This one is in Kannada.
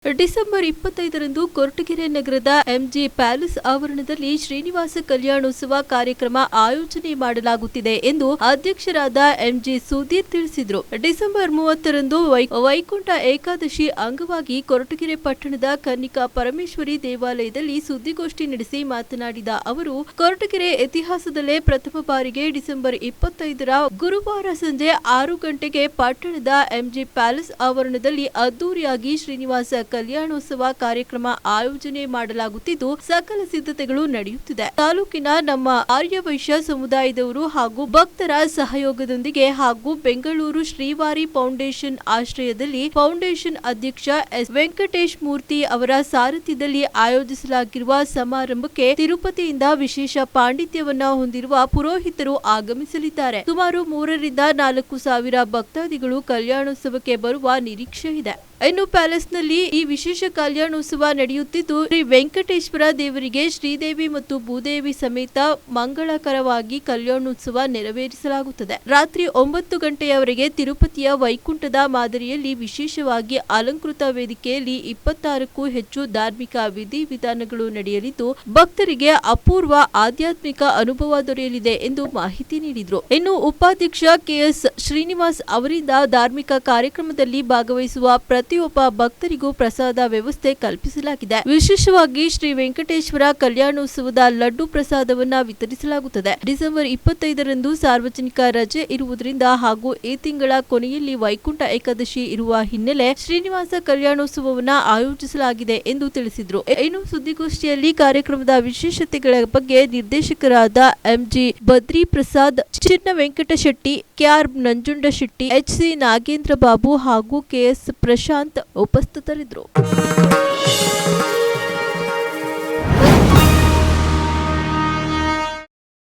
ಡಿಸೆಂಬರ್ 25ರಂದು ಕೊರಟಗೆರೆ ನಗರದ ಎಂಜಿ ಪ್ಯಾಲೇಸ್ ಆವರಣದಲ್ಲಿ ಶ್ರೀನಿವಾಸ ಕಲ್ಯಾಣೋತ್ಸವ ಕಾರ್ಯಕ್ರಮ ಆಯೋಜನೆ ಮಾಡಲಾಗುತ್ತಿದೆ ಎಂದು ಅಧ್ಯಕ್ಷರಾದ ಎಂಜಿ ಸುಧೀರ್ ತಿಳಿಸಿದರು. ಡಿಸೆಂಬರ್ 30ರಂದು ವೈಕುಂಠ ಏಕಾದಶಿ ಅಂಗವಾಗಿ ಕೊರಟಗೆರೆ ಪಟ್ಟಣದ ಕನ್ನಿಕಾ ಪರಮೇಶ್ವರಿ ದೇವಾಲಯದಲ್ಲಿ ಸುದ್ದಿಗೋಷ್ಠಿ ನಡೆಸಿ ಮಾತನಾಡಿದ ಅವರು, ಕೊರಟಗೆರೆ ಇತಿಹಾಸದಲ್ಲೇ ಪ್ರಥಮ ಬಾರಿಗೆ ಡಿಸೆಂಬರ್ 25ರ ಗುರುವಾರ ಸಂಜೆ 6 ಗಂಟೆಗೆ ಪಟ್ಟಣದ ಎಂಜಿ ಪ್ಯಾಲೇಸ್ ಆವರಣದಲ್ಲಿ ಅದ್ದೂರಿಯಾಗಿ ಶ್ರೀನಿವಾಸ ಕಲ್ಯಾಣೋತ್ಸವ ಕಾರ್ಯಕ್ರಮ ಆಯೋಜನೆ ಮಾಡಲಾಗುತ್ತಿದ್ದು ಸಕಲ ಸಿದ್ಧತೆಗಳು ನಡೆಯುತ್ತಿದೆ. ತಾಲೂಕಿನ ನಮ್ಮ ಆರ್ಯವೈಶ್ಯ ಸಮುದಾಯದವರು ಹಾಗೂ ಭಕ್ತರ ಸಹಯೋಗದೊಂದಿಗೆ ಹಾಗೂ ಬೆಂಗಳೂರು ಶ್ರೀವಾರಿ ಫೌಂಡೇಶನ್ ಆಶ್ರಯದಲ್ಲಿ ಫೌಂಡೇಶನ್ ಅಧ್ಯಕ್ಷ ಎಸ್ ವೆಂಕಟೇಶ್ ಮೂರ್ತಿ ಅವರ ಸಾರಥ್ಯದಲ್ಲಿ ಆಯೋಜಿಸಲಾಗಿರುವ ಸಮಾರಂಭಕ್ಕೆ ತಿರುಪತಿಯಿಂದ ವಿಶೇಷ ಪಾಂಡಿತ್ಯವನ್ನ ಹೊಂದಿರುವ ಪುರೋಹಿತರು ಆಗಮಿಸಲಿದ್ದಾರೆ. ಸುಮಾರು 3ರಿಂದ 4 ಸಾವಿರ ಭಕ್ತಾದಿಗಳು ಕಲ್ಯಾಣೋತ್ಸವಕ್ಕೆ ಬರುವ ನಿರೀಕ್ಷೆ ಇದೆ. ಇನ್ನು ಪ್ಯಾಲೇಸ್ನಲ್ಲಿ ಈ ವಿಶೇಷ ಕಲ್ಯಾಣೋತ್ಸವ ನಡೆಯುತ್ತಿದ್ದು ಶ್ರೀ ವೆಂಕಟೇಶ್ವರ ದೇವರಿಗೆ ಶ್ರೀದೇವಿ ಮತ್ತು ಭೂದೇವಿ ಸಮೇತ ಮಂಗಳಕರವಾಗಿ ಕಲ್ಯಾಣೋತ್ಸವ ನೆರವೇರಿಸಲಾಗುತ್ತದೆ. ರಾತ್ರಿ 9 ಗಂಟೆಯವರೆಗೆ ತಿರುಪತಿಯ ವೈಕುಂಠದ ಮಾದರಿಯಲ್ಲಿ ವಿಶೇಷವಾಗಿ ಅಲಂಕೃತ ವೇದಿಕೆಯಲ್ಲಿ 26ಕ್ಕೂ ಹೆಚ್ಚು ಧಾರ್ಮಿಕ ವಿಧಿವಿಧಾನಗಳು ನಡೆಯಲಿದ್ದು ಭಕ್ತರಿಗೆ ಅಪೂರ್ವ ಆಧ್ಯಾತ್ಮಿಕ ಅನುಭವ ದೊರೆಯಲಿದೆ ಎಂದು ಮಾಹಿತಿ ನೀಡಿದರು. ಇನ್ನು ಉಪಾಧ್ಯಕ್ಷ ಕೆಎಸ್ ಶ್ರೀನಿವಾಸ್ ಅವರಿಂದ ಧಾರ್ಮಿಕ ಕಾರ್ಯಕ್ರಮದಲ್ಲಿ ಭಾಗವಹಿಸುವ ಪ್ರತಿಯೊಬ್ಬ ಭಕ್ತರಿಗೂ ಪ್ರಸಾದ ವ್ಯವಸ್ಥೆ ಕಲ್ಪಿಸಲಾಗಿದೆ. ವಿಶೇಷವಾಗಿ ಶ್ರೀ ವೆಂಕಟೇಶ್ವರ ಕಲ್ಯಾಣೋತ್ಸವದ ಲಡ್ಡು ಪ್ರಸಾದವನ್ನ ವಿತರಿಸಲಾಗುತ್ತದೆ. ಡಿಸೆಂಬರ್ 25ರಂದು ಸಾರ್ವಜನಿಕ ರಜೆ ಇರುವುದರಿಂದ ಹಾಗೂ ಈ ತಿಂಗಳ ಕೊನೆಯಲ್ಲಿ ವೈಕುಂಠ ಏಕಾದಶಿ ಇರುವ ಹಿನ್ನೆಲೆ ಶ್ರೀನಿವಾಸ ಕಲ್ಯಾಣೋತ್ಸವವನ್ನ ಆಯೋಜಿಸಲಾಗಿದೆ ಎಂದು ತಿಳಿಸಿದರು. ಇನ್ನು ಸುದ್ದಿಗೋಷ್ಠಿಯಲ್ಲಿ ಕಾರ್ಯಕ್ರಮದ ವಿಶೇಷತೆಗಳ ಬಗ್ಗೆ ನಿರ್ದೇಶಕರಾದ ಎಂಜಿ ಬದ್ರಿ ಪ್ರಸಾದ್, ಚಿನ್ನ ವೆಂಕಟ ಶೆಟ್ಟಿ, ಕೆಆರ್ ನಂಜುಂಡ ಶೆಟ್ಟಿ, ಎಚ್ಸಿ ನಾಗೇಂದ್ರ ಬಾಬು ಹಾಗೂ ಕೆಎಸ್ ಪ್ರಶಾಂತ್ ಉಪಸ್ಥಿತರಿದ್ದರು.